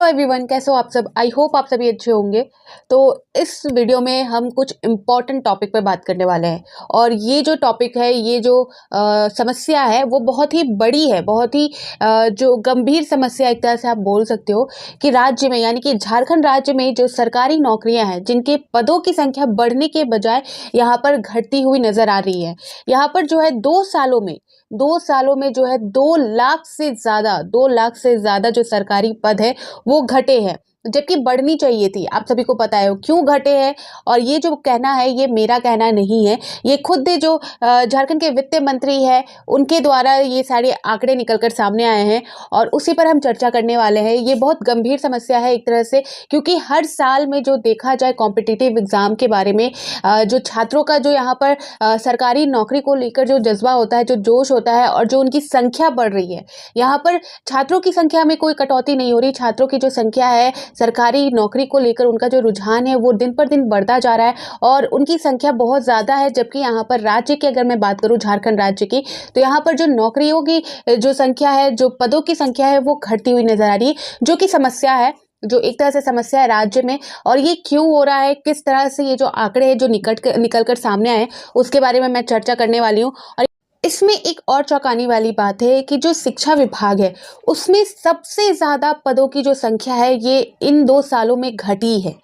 Everyone, कैसे हो आप सब। आई होप आप सभी अच्छे होंगे। तो इस वीडियो में हम कुछ इम्पॉर्टेंट टॉपिक पर बात करने वाले हैं और ये जो टॉपिक है, ये जो समस्या है वो बहुत ही बड़ी है, बहुत ही जो गंभीर समस्या एक तरह से आप बोल सकते हो कि राज्य में यानी कि झारखंड राज्य में जो सरकारी नौकरियां हैं जिनके पदों की संख्या बढ़ने के बजाय यहाँ पर घटती हुई नजर आ रही है। यहाँ पर जो है 2 सालों में जो है 2 लाख से ज्यादा जो सरकारी पद है वो घटे हैं, जबकि बढ़नी चाहिए थी। आप सभी को पता है क्यों घटे हैं। और ये जो कहना है ये मेरा कहना नहीं है, ये खुद जो झारखंड के वित्त मंत्री है उनके द्वारा ये सारे आंकड़े निकलकर सामने आए हैं और उसी पर हम चर्चा करने वाले हैं। ये बहुत गंभीर समस्या है एक तरह से, क्योंकि हर साल में जो देखा जाए कॉम्पिटिटिव एग्जाम के बारे में जो छात्रों का जो यहाँ पर सरकारी नौकरी को लेकर जो जज्बा होता है, जो जोश होता है और जो उनकी संख्या बढ़ रही है। यहाँ पर छात्रों की संख्या में कोई कटौती नहीं हो रही। छात्रों की जो संख्या है सरकारी नौकरी को लेकर, उनका जो रुझान है वो दिन पर दिन बढ़ता जा रहा है और उनकी संख्या बहुत ज़्यादा है। जबकि यहाँ पर राज्य की अगर मैं बात करूँ, झारखंड राज्य की, तो यहाँ पर जो नौकरियों की जो संख्या है, जो पदों की संख्या है वो घटती हुई नजर आ रही है, जो कि समस्या है, जो एक तरह से समस्या है राज्य में। और ये क्यों हो रहा है, किस तरह से ये जो आंकड़े हैं जो निकल कर सामने आए, उसके बारे में मैं चर्चा करने वाली हूँ। और इसमें एक और चौंकाने वाली बात है कि जो शिक्षा विभाग है उसमें सबसे ज़्यादा पदों की जो संख्या है ये इन 2 सालों में घटी है।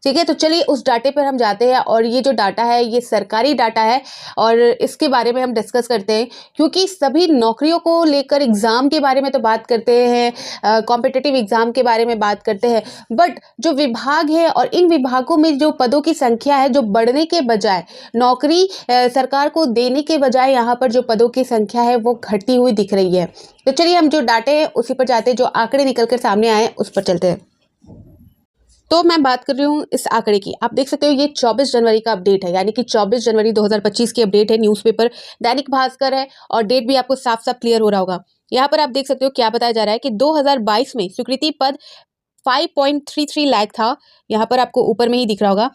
ठीक है, तो चलिए उस डाटे पर हम जाते हैं और ये जो डाटा है ये सरकारी डाटा है और इसके बारे में हम डिस्कस करते हैं, क्योंकि सभी नौकरियों को लेकर एग्ज़ाम के बारे में तो बात करते हैं, कॉम्पिटिटिव एग्ज़ाम के बारे में बात करते हैं, बट जो विभाग है और इन विभागों में जो पदों की संख्या है जो बढ़ने के बजाय, नौकरी सरकार को देने के बजाय यहाँ पर जो पदों की संख्या है वो घटती हुई दिख रही है। तो चलिए हम जो डाटे हैं उसी पर जाते हैं, जो आंकड़े निकल कर सामने आए उस पर चलते हैं। तो मैं बात कर रही हूँ इस आंकड़े की। आप देख सकते हो ये 24 जनवरी का अपडेट है, यानी कि 24 जनवरी 2025 की अपडेट है। न्यूज़पेपर दैनिक भास्कर है और डेट भी आपको साफ साफ क्लियर हो रहा होगा। यहाँ पर आप देख सकते हो क्या बताया जा रहा है कि 2022 में स्वीकृति पद 5.33 लाख था। यहाँ पर आपको ऊपर में ही दिख रहा होगा,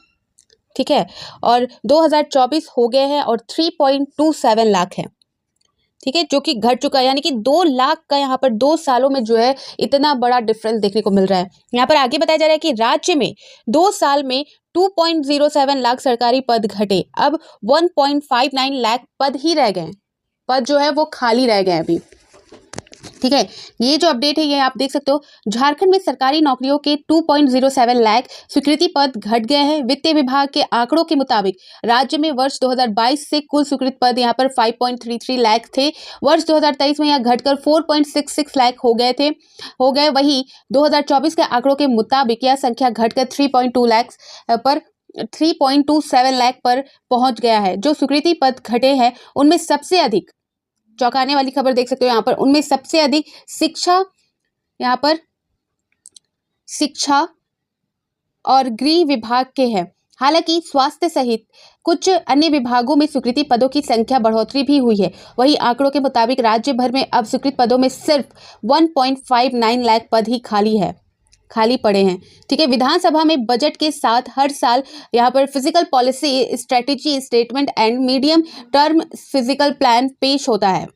ठीक है। और 2024 हो गए हैं और 3.27 लाख है, ठीक है, जो कि घट चुका है। यानी कि 2 लाख का यहाँ पर 2 सालों में जो है इतना बड़ा डिफरेंस देखने को मिल रहा है। यहाँ पर आगे बताया जा रहा है कि राज्य में 2 साल में 2.07 लाख सरकारी पद घटे, अब 1.59 लाख पद ही रह गए। पद जो है वो खाली रह गए अभी, ठीक है। ये जो अपडेट है ये आप देख सकते हो। झारखंड में सरकारी नौकरियों के 2.07 लाख स्वीकृति पद घट गए हैं। वित्त विभाग के आंकड़ों के मुताबिक राज्य में वर्ष 2022 से कुल स्वीकृत पद यहाँ पर 5.33 लाख थे। वर्ष 2023 में यह घटकर 4.66 लाख हो गए। वहीं 2024 के आंकड़ों के मुताबिक यह संख्या घटकर 3.27 लाख पर पहुंच गया है। जो स्वीकृति पद घटे हैं उनमें सबसे अधिक, चौंकाने वाली खबर देख सकते हो यहाँ पर, उनमें सबसे अधिक शिक्षा और गृह विभाग के हैं। हालांकि स्वास्थ्य सहित कुछ अन्य विभागों में स्वीकृति पदों की संख्या बढ़ोतरी भी हुई है। वहीं आंकड़ों के मुताबिक राज्य भर में अब स्वीकृत पदों में सिर्फ 1.59 लाख पद ही खाली पड़े हैं, ठीक है। विधानसभा में बजट के साथ हर साल यहाँ पर physical policy strategy statement and medium term physical plan पेश होता है।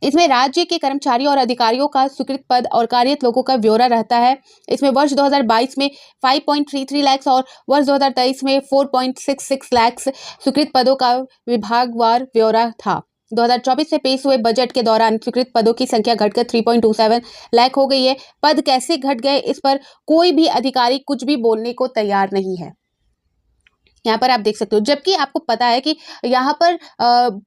इसमें राज्य के कर्मचारियों और अधिकारियों का स्वीकृत पद और कार्यरत लोगों का ब्यौरा रहता है। इसमें वर्ष 2022 में 5.33 लाख और वर्ष 2023 में 4.66 लाख स्वीकृत पदों का विभागवार ब्यौरा था। 2024 से पेश हुए बजट के दौरान स्वीकृत पदों की संख्या घटकर 3.27 लाख हो गई है। पद कैसे घट गए इस पर कोई भी अधिकारी कुछ भी बोलने को तैयार नहीं है। यहाँ पर आप देख सकते हो, जबकि आपको पता है कि यहाँ पर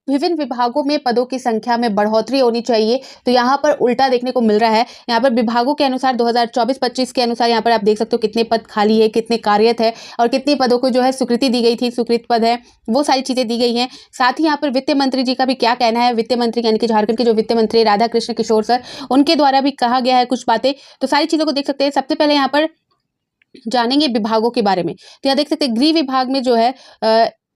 विभिन्न विभागों में पदों की संख्या में बढ़ोतरी होनी चाहिए, तो यहाँ पर उल्टा देखने को मिल रहा है। यहाँ पर विभागों के अनुसार 2024-25 के अनुसार यहाँ पर आप देख सकते हो कितने पद खाली है, कितने कार्यरत है और कितने पदों को जो है स्वीकृति दी गई थी, स्वीकृत पद है, वो सारी चीज़ें दी गई हैं। साथ ही यहाँ पर वित्त मंत्री जी का भी क्या कहना है। वित्त मंत्री यानी कि झारखंड के जो वित्त मंत्री राधा कृष्ण किशोर सर, उनके द्वारा भी कहा गया है कुछ बातें, तो सारी चीज़ों को देख सकते हैं। सबसे पहले यहाँ पर जानेंगे विभागों के बारे में। तो यहाँ देख सकते हैं गृह विभाग में जो है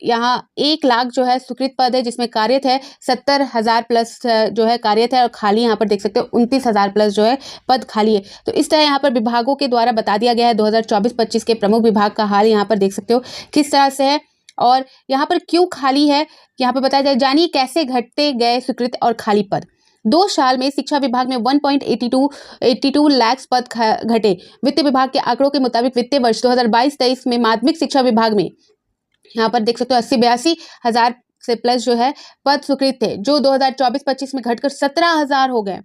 यहाँ 1 लाख जो है स्वीकृत पद है, जिसमें कार्यरत है 70,000 प्लस जो है कार्यरत है और खाली यहाँ पर देख सकते हो 29,000 प्लस जो है पद खाली है। तो इस तरह यहाँ पर विभागों के द्वारा बता दिया गया है 2024-25 के प्रमुख विभाग का हाल यहाँ पर देख सकते हो किस तरह से है और यहाँ पर क्यों खाली है यहाँ पर बताया जाए। जानिए कैसे घटते गए स्वीकृत और खाली पद। 2 साल में शिक्षा विभाग में 1.82 लाख पद घटे। वित्त विभाग के आंकड़ों के मुताबिक वित्तीय वर्ष 2022-23 में माध्यमिक शिक्षा विभाग में यहाँ पर देख सकते हो 80-82 हजार से प्लस जो है पद स्वीकृत थे, जो 2024-25 में घटकर 17,000 हो गए।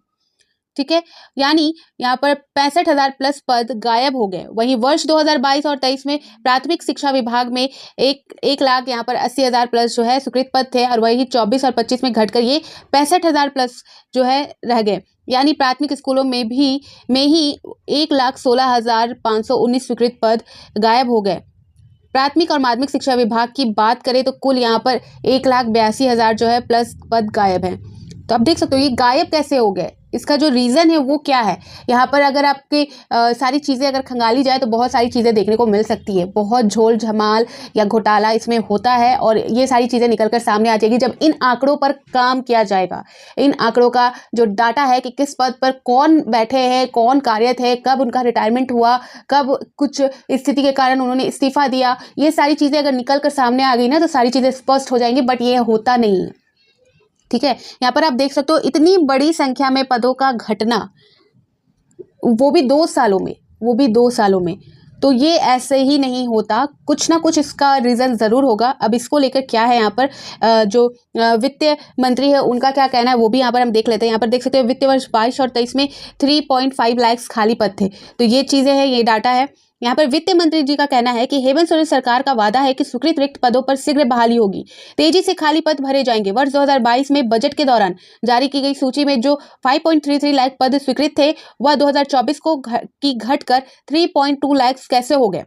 ठीक है, यानी यहाँ पर 65,000 प्लस पद गायब हो गए। वहीं वर्ष 2022 और 23 में प्राथमिक शिक्षा विभाग में 1 लाख यहाँ पर 80,000 प्लस जो है स्वीकृत पद थे, और वही 24 और 25 में घटकर ये 65,000 प्लस जो है रह गए। यानी प्राथमिक स्कूलों में ही 1,16,519 स्वीकृत पद गायब हो गए। प्राथमिक और माध्यमिक शिक्षा विभाग की बात करें तो कुल यहाँ पर 1,82,000 जो है प्लस पद गायब हैं। तो आप देख सकते हो ये गायब कैसे हो गए, इसका जो रीज़न है वो क्या है। यहाँ पर अगर आपके सारी चीज़ें अगर खंगाली जाए तो बहुत सारी चीज़ें देखने को मिल सकती है। बहुत झोल झमाल या घोटाला इसमें होता है, और ये सारी चीज़ें निकल कर सामने आ जाएगी जब इन आंकड़ों पर काम किया जाएगा। इन आंकड़ों का जो डाटा है कि किस पद पर कौन बैठे हैं, कौन कार्यरत है, कब उनका रिटायरमेंट हुआ, कब कुछ स्थिति के कारण उन्होंने इस्तीफा दिया, ये सारी चीज़ें अगर निकल कर सामने आ गई ना तो सारी चीज़ें स्पष्ट हो जाएंगी, बट ये होता नहीं है। ठीक है, यहाँ पर आप देख सकते हो इतनी बड़ी संख्या में पदों का घटना, वो भी 2 सालों में, तो ये ऐसे ही नहीं होता, कुछ ना कुछ इसका रीज़न ज़रूर होगा। अब इसको लेकर क्या है यहाँ पर जो वित्त मंत्री है उनका क्या कहना है वो भी यहाँ पर हम देख लेते हैं। यहाँ पर देख सकते हो वित्तीय वर्ष 22 और 23 में 3.5 लाख खाली पद थे। तो ये चीज़ें हैं, ये डाटा है। यहाँ पर वित्त मंत्री जी का कहना है कि हेमंत सोरेन सरकार का वादा है कि स्वीकृत रिक्त पदों पर शीघ्र बहाली होगी, तेजी से खाली पद भरे जाएंगे। वर्ष 2022 में बजट के दौरान जारी की गई सूची में जो 5.33 लाख पद स्वीकृत थे वह 2024 को घटकर 3.2 लाख कैसे हो गए,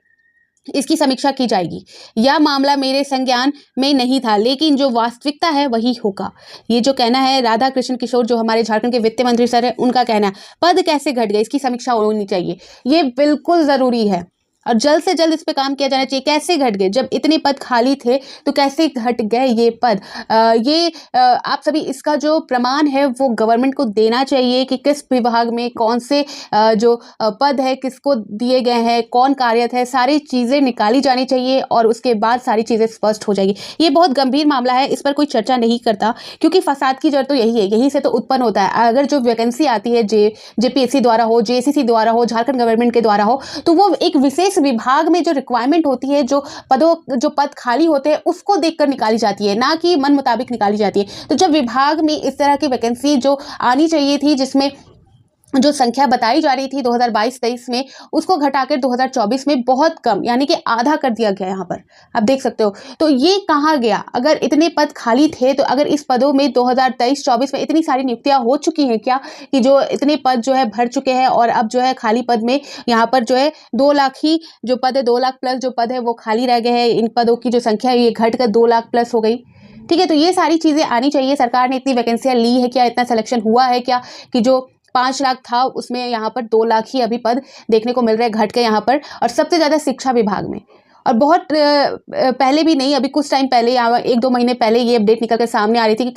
इसकी समीक्षा की जाएगी। यह मामला मेरे संज्ञान में नहीं था, लेकिन जो वास्तविकता है वही होगा। ये जो कहना है राधा कृष्ण किशोर जो हमारे झारखंड के वित्त मंत्री सर है, उनका कहना है पद कैसे घट गए इसकी समीक्षा होनी चाहिए। ये बिल्कुल ज़रूरी है और जल्द से जल्द इस पे काम किया जाना चाहिए। कैसे घट गए, जब इतने पद खाली थे तो कैसे घट गए ये पद? आप सभी इसका जो प्रमाण है वो गवर्नमेंट को देना चाहिए कि किस विभाग में कौन से जो पद है किसको दिए गए हैं, कौन कार्यरत है, सारी चीज़ें निकाली जानी चाहिए और उसके बाद सारी चीज़ें स्पष्ट हो जाएगी। ये बहुत गंभीर मामला है, इस पर कोई चर्चा नहीं करता क्योंकि फसाद की जड़ तो यही है, यहीं से तो उत्पन्न होता है। अगर जो वैकेंसी आती है जेपीएससी द्वारा हो, जेएसएससी द्वारा हो, झारखंड गवर्नमेंट के द्वारा हो, तो वो एक विशेष विभाग में जो रिक्वायरमेंट होती है, जो पद खाली होते हैं उसको देखकर निकाली जाती है, ना कि मन मुताबिक निकाली जाती है। तो जब विभाग में इस तरह की वैकेंसी जो आनी चाहिए थी, जिसमें जो संख्या बताई जा रही थी 2022-23 में, उसको घटाकर 2024 में बहुत कम यानी कि आधा कर दिया गया। यहाँ पर आप देख सकते हो, तो ये कहाँ गया? अगर इतने पद खाली थे तो अगर इस पदों में 2023-24 में इतनी सारी नियुक्तियां हो चुकी हैं क्या कि जो इतने पद जो है भर चुके हैं और अब जो है खाली पद में यहाँ पर जो है 2 लाख ही जो पद है, 2 लाख प्लस जो पद है वो खाली रह गए हैं। इन पदों की जो संख्या है ये घट कर 2 लाख प्लस हो गई। ठीक है, तो ये सारी चीज़ें आनी चाहिए। सरकार ने इतनी वैकेंसियाँ ली है क्या? इतना सिलेक्शन हुआ है क्या कि जो 5 लाख था उसमें यहाँ पर 2 लाख ही अभी पद देखने को मिल रहे हैं घट के यहाँ पर, और सबसे ज़्यादा शिक्षा विभाग में। और बहुत पहले भी नहीं, अभी कुछ टाइम पहले या 1-2 महीने पहले ये अपडेट निकल कर सामने आ रही थी कि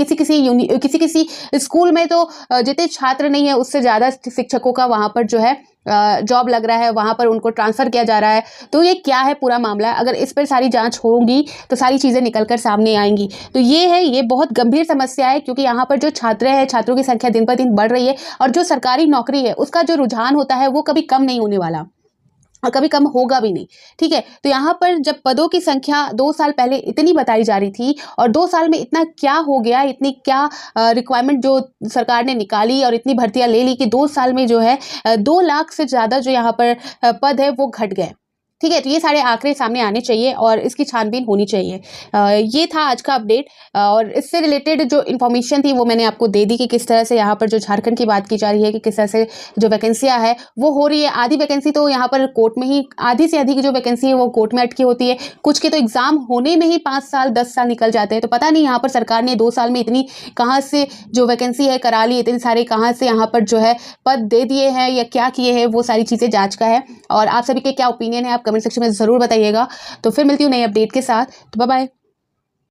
किसी स्कूल में तो जितने छात्र नहीं है उससे ज़्यादा शिक्षकों का वहाँ पर जो है जॉब लग रहा है, वहाँ पर उनको ट्रांसफ़र किया जा रहा है। तो ये क्या है पूरा मामला? अगर इस पर सारी जांच होगी तो सारी चीज़ें निकल कर सामने आएंगी। तो ये बहुत गंभीर समस्या है क्योंकि यहाँ पर जो छात्र हैं, छात्रों की संख्या दिन पर दिन बढ़ रही है और जो सरकारी नौकरी है उसका जो रुझान होता है वो कभी कम नहीं होने वाला और कभी कम होगा भी नहीं। ठीक है, तो यहाँ पर जब पदों की संख्या 2 साल पहले इतनी बताई जा रही थी और 2 साल में इतना क्या हो गया, इतनी क्या रिक्वायरमेंट जो सरकार ने निकाली और इतनी भर्तियां ले ली कि 2 साल में जो है 2 लाख से ज़्यादा जो यहाँ पर पद है वो घट गए। ठीक है, तो ये सारे आंकड़े सामने आने चाहिए और इसकी छानबीन होनी चाहिए। ये था आज का अपडेट और इससे रिलेटेड जो इन्फॉर्मेशन थी वो मैंने आपको दे दी कि किस तरह से यहाँ पर जो झारखंड की बात की जा रही है कि किस तरह से जो वैकेंसियाँ है वो हो रही है। आधी वैकेंसी तो यहाँ पर कोर्ट में ही, आधी से अधिक जो वैकेंसी है वो कोर्ट में अटकी होती है। कुछ के तो एग्ज़ाम होने में ही 5 साल 10 साल निकल जाते हैं। तो पता नहीं यहाँ पर सरकार ने 2 साल में इतनी कहाँ से जो वैकेंसी है करा ली, इतने सारे कहाँ से यहाँ पर जो है पद दे दिए हैं या क्या किए हैं, वो सारी चीज़ें जाँच का है। और आप सभी के क्या ओपिनियन है आप कमेंट सेक्शन में ज़रूर बताइएगा। तो फिर मिलती हूँ नए अपडेट के साथ। तो बाय बाय।